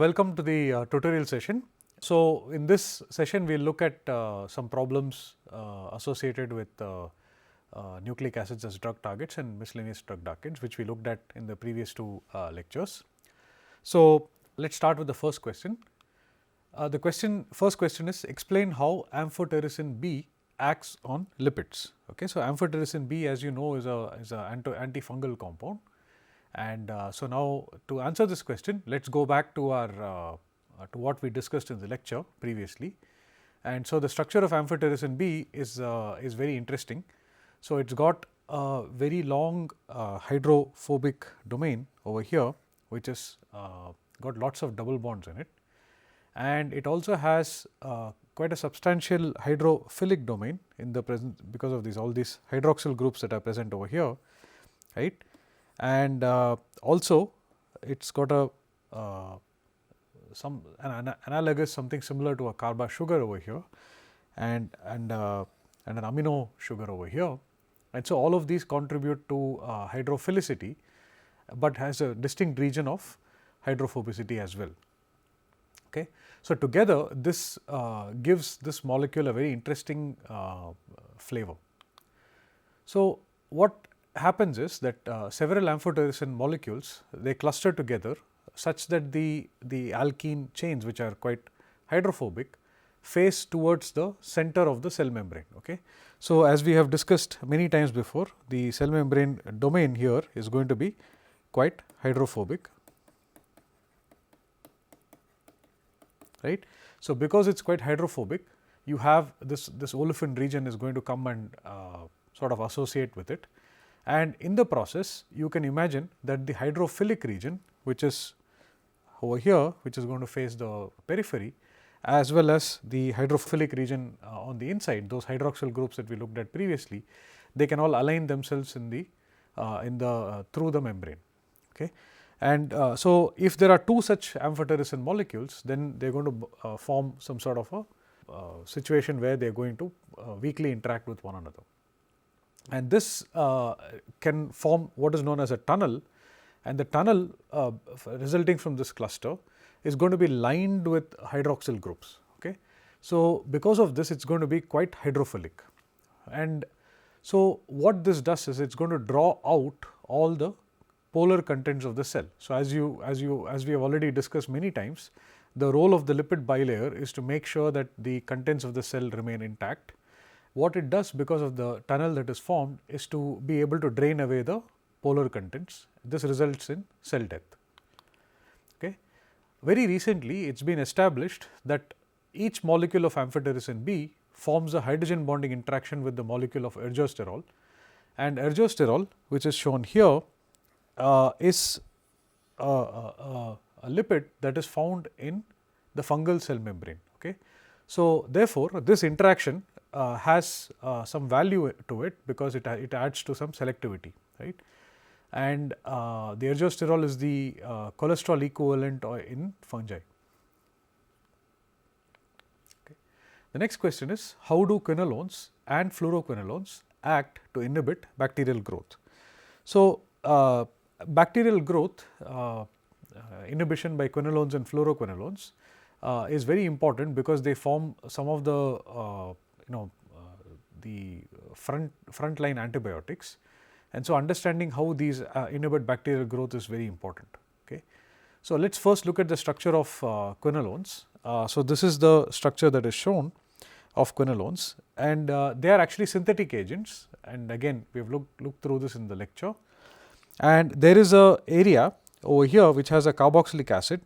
Welcome to the tutorial session. So, in this session we will look at some problems associated with nucleic acids as drug targets and miscellaneous drug targets, which we looked at in the previous two lectures. So, let us start with the first question. First question is, explain how amphotericin B acts on lipids. Okay. So, amphotericin B, as you know, is an antifungal compound. And so, now to answer this question, let us go back to our to what we discussed in the lecture previously. And so, the structure of amphotericin B is very interesting. So, it has got a very long hydrophobic domain over here, which is got lots of double bonds in it, and it also has quite a substantial hydrophilic domain in the present because of all these hydroxyl groups that are present over here, right. And also it has got a an analogous, something similar to a carba sugar over here, and an amino sugar over here. And so, all of these contribute to hydrophilicity, but has a distinct region of hydrophobicity as well. Okay. So, together this gives this molecule a very interesting flavor. So, what happens is that several amphotericin molecules, they cluster together such that the alkene chains, which are quite hydrophobic, face towards the center of the cell membrane. Okay. So, as we have discussed many times before, the cell membrane domain here is going to be quite hydrophobic, right. So, because it is quite hydrophobic, you have this olefin region is going to come and sort of associate with it. And in the process, you can imagine that the hydrophilic region, which is over here, which is going to face the periphery, as well as the hydrophilic region on the inside, those hydroxyl groups that we looked at previously, they can all align themselves in the through the membrane. Okay. And so, if there are two such amphotericin molecules, then they are going to form some sort of a situation where they are going to weakly interact with one another. And this can form what is known as a tunnel, and the tunnel resulting from this cluster is going to be lined with hydroxyl groups. Okay. So, because of this, it is going to be quite hydrophilic, and so what this does is it is going to draw out all the polar contents of the cell. So, as we have already discussed many times, the role of the lipid bilayer is to make sure that the contents of the cell remain intact. What it does, because of the tunnel that is formed, is to be able to drain away the polar contents. This results in cell death. Okay. Very recently, it has been established that each molecule of amphotericin B forms a hydrogen bonding interaction with the molecule of ergosterol, and ergosterol, which is shown here, is a lipid that is found in the fungal cell membrane. Okay. So, therefore, this interaction has some value to it, because it adds to some selectivity, right. And the ergosterol is the cholesterol equivalent in fungi. Okay. The next question is, how do quinolones and fluoroquinolones act to inhibit bacterial growth? So, bacterial growth inhibition by quinolones and fluoroquinolones is very important, because they form some of the the frontline antibiotics, and so understanding how these inhibit bacterial growth is very important. Okay. So, let us first look at the structure of quinolones. So, this is the structure that is shown of quinolones, and they are actually synthetic agents, and again we have looked through this in the lecture. And there is a area over here which has a carboxylic acid,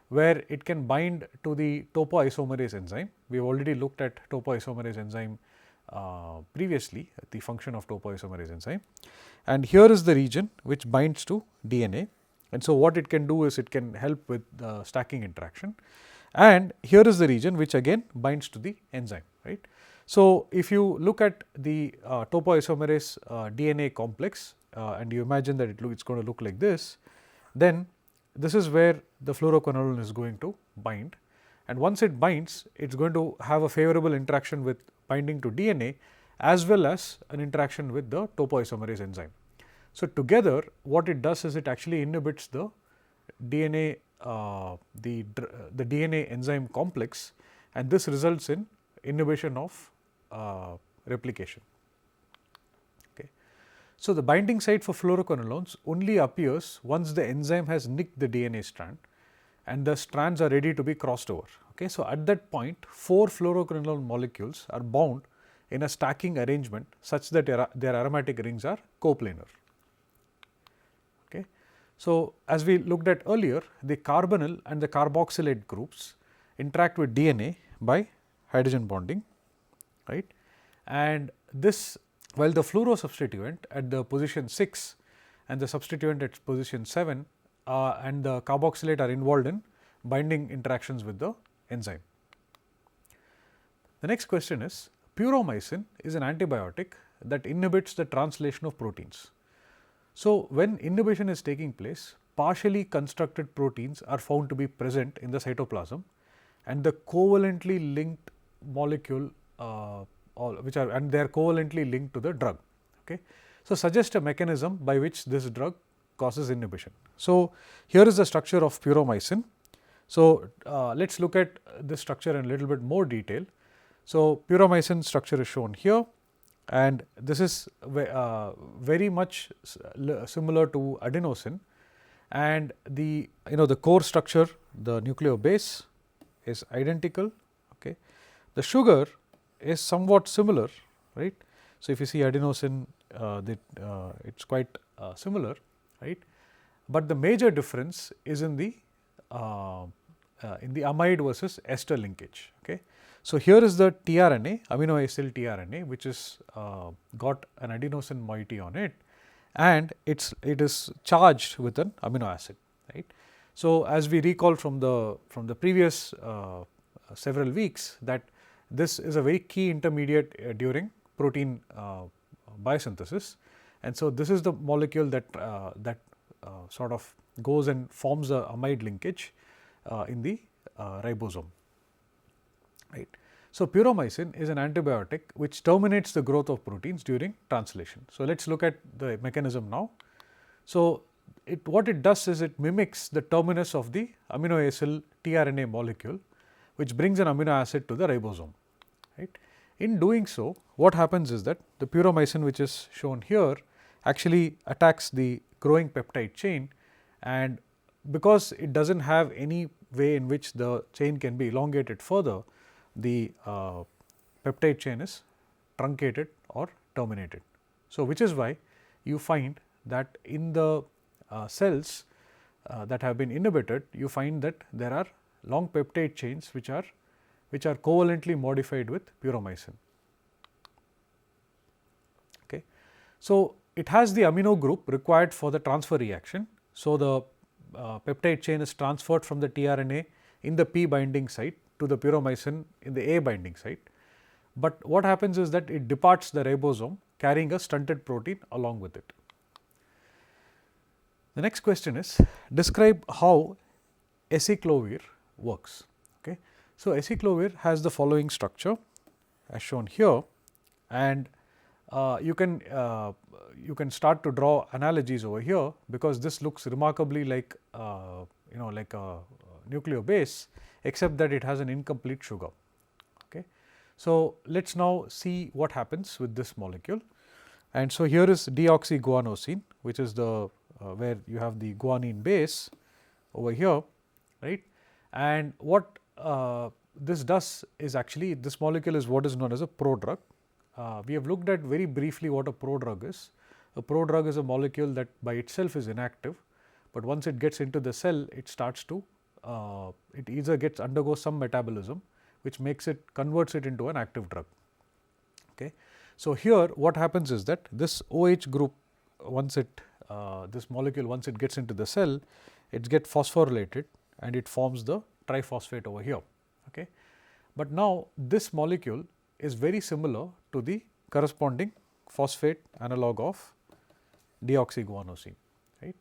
where it can bind to the topoisomerase enzyme. We have already looked at topoisomerase enzyme previously, the function of topoisomerase enzyme, and here is the region which binds to DNA. And so, what it can do is it can help with the stacking interaction, and here is the region which again binds to the enzyme, right. So, if you look at the topoisomerase DNA complex and you imagine that it is going to look like this, then this is where the fluoroquinolone is going to bind, and once it binds, it is going to have a favorable interaction with binding to DNA as well as an interaction with the topoisomerase enzyme. So, together what it does is it actually inhibits the DNA the DNA enzyme complex, and this results in inhibition of replication. Okay. So, the binding site for fluoroquinolones only appears once the enzyme has nicked the DNA strand and the strands are ready to be crossed over. Okay. So, at that point 4 fluoroquinolone molecules are bound in a stacking arrangement such that their aromatic rings are coplanar. Okay. So, as we looked at earlier, the carbonyl and the carboxylate groups interact with DNA by hydrogen bonding, right, and this, while the fluoro substituent at the position 6 and the substituent at position 7 and the carboxylate are involved in binding interactions with the enzyme. The next question is, puromycin is an antibiotic that inhibits the translation of proteins. So, when inhibition is taking place, partially constructed proteins are found to be present in the cytoplasm, and the covalently linked molecule which are, and they are covalently linked to the drug. Okay. So, suggest a mechanism by which this drug causes inhibition. So, here is the structure of puromycin. So, let us look at this structure in a little bit more detail. So, puromycin structure is shown here, and this is very much similar to adenosine, and the core structure, the nucleobase is identical. Okay. The sugar is somewhat similar, right. So, if you see adenosine, it is quite similar, right, but the major difference is in the amide versus ester linkage. Okay. So, here is the tRNA, amino acyl tRNA, which is got an adenosine moiety on it, and it is charged with an amino acid, right. So, as we recall from the previous several weeks, that this is a very key intermediate during protein biosynthesis, and so this is the molecule that sort of goes and forms the amide linkage in the ribosome, right. So, puromycin is an antibiotic which terminates the growth of proteins during translation. So, let us look at the mechanism now. So, what it does is it mimics the terminus of the amino acyl tRNA molecule, which brings an amino acid to the ribosome, right. In doing so, what happens is that the puromycin, which is shown here, actually attacks the growing peptide chain, and because it does not have any way in which the chain can be elongated further, the peptide chain is truncated or terminated. So, which is why you find that in the cells that have been inhibited, you find that there are long peptide chains which are covalently modified with puromycin. Okay. So, it has the amino group required for the transfer reaction. So, the peptide chain is transferred from the tRNA in the P binding site to the puromycin in the A binding site, but what happens is that it departs the ribosome carrying a stunted protein along with it. The next question is, describe how aciclovir works. Okay. So, aciclovir has the following structure as shown here, and you can start to draw analogies over here, because this looks remarkably like like a nucleobase, except that it has an incomplete sugar. Okay. So, let us now see what happens with this molecule, and so here is deoxyguanosine, which is the where you have the guanine base over here, right, and what this does is actually, this molecule is what is known as a prodrug. We have looked at very briefly what a prodrug is. A prodrug is a molecule that by itself is inactive, but once it gets into the cell, it starts to it either undergoes some metabolism which makes it, converts it into an active drug. Okay. So, here what happens is that this OH group, once it this molecule, once it gets into the cell, it gets phosphorylated and it forms the triphosphate over here. Okay. But now, this molecule is very similar to the corresponding phosphate analog of deoxyguanosine, right.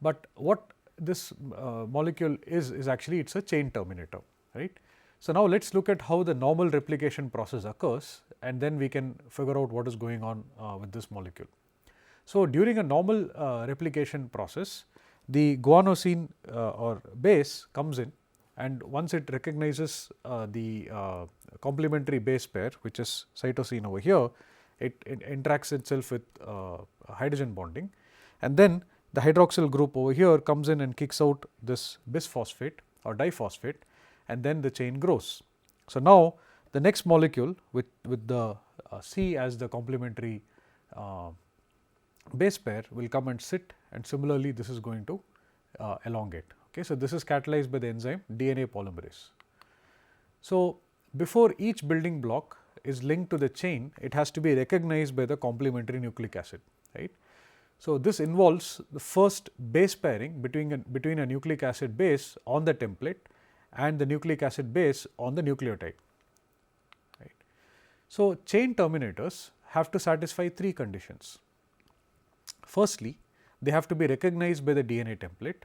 But what this molecule is actually, it is a chain terminator, right. So, now let us look at how the normal replication process occurs, and then we can figure out what is going on with this molecule. So, during a normal replication process, the guanosine or base comes in, and once it recognizes the complementary base pair, which is cytosine over here, it interacts itself with hydrogen bonding, and then the hydroxyl group over here comes in and kicks out this bisphosphate or diphosphate, and then the chain grows. So, now the next molecule with the C as the complementary base pair will come and sit, and similarly this is going to elongate. Okay. So, this is catalyzed by the enzyme DNA polymerase. So, before each building block is linked to the chain, it has to be recognized by the complementary nucleic acid, right. So, this involves the first base pairing between a nucleic acid base on the template and the nucleic acid base on the nucleotide, right. So, chain terminators have to satisfy three conditions. Firstly, they have to be recognized by the DNA template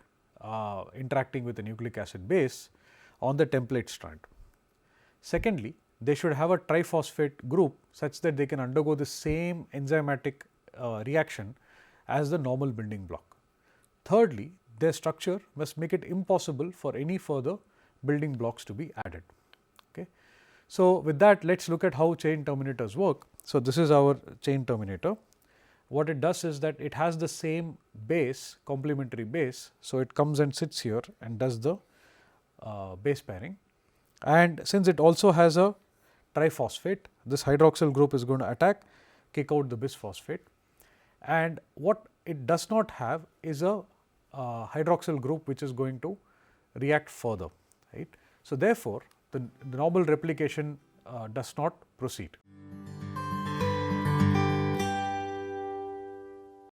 interacting with the nucleic acid base on the template strand. Secondly, they should have a triphosphate group such that they can undergo the same enzymatic reaction as the normal building block. Thirdly, their structure must make it impossible for any further building blocks to be added. Okay. So, with that, let us look at how chain terminators work. So, this is our chain terminator. What it does is that it has the same base, complementary base. So, it comes and sits here and does the base pairing, and since it also has a triphosphate, this hydroxyl group is going to attack, kick out the bisphosphate, and what it does not have is a hydroxyl group which is going to react further, right. So, therefore, the normal replication does not proceed.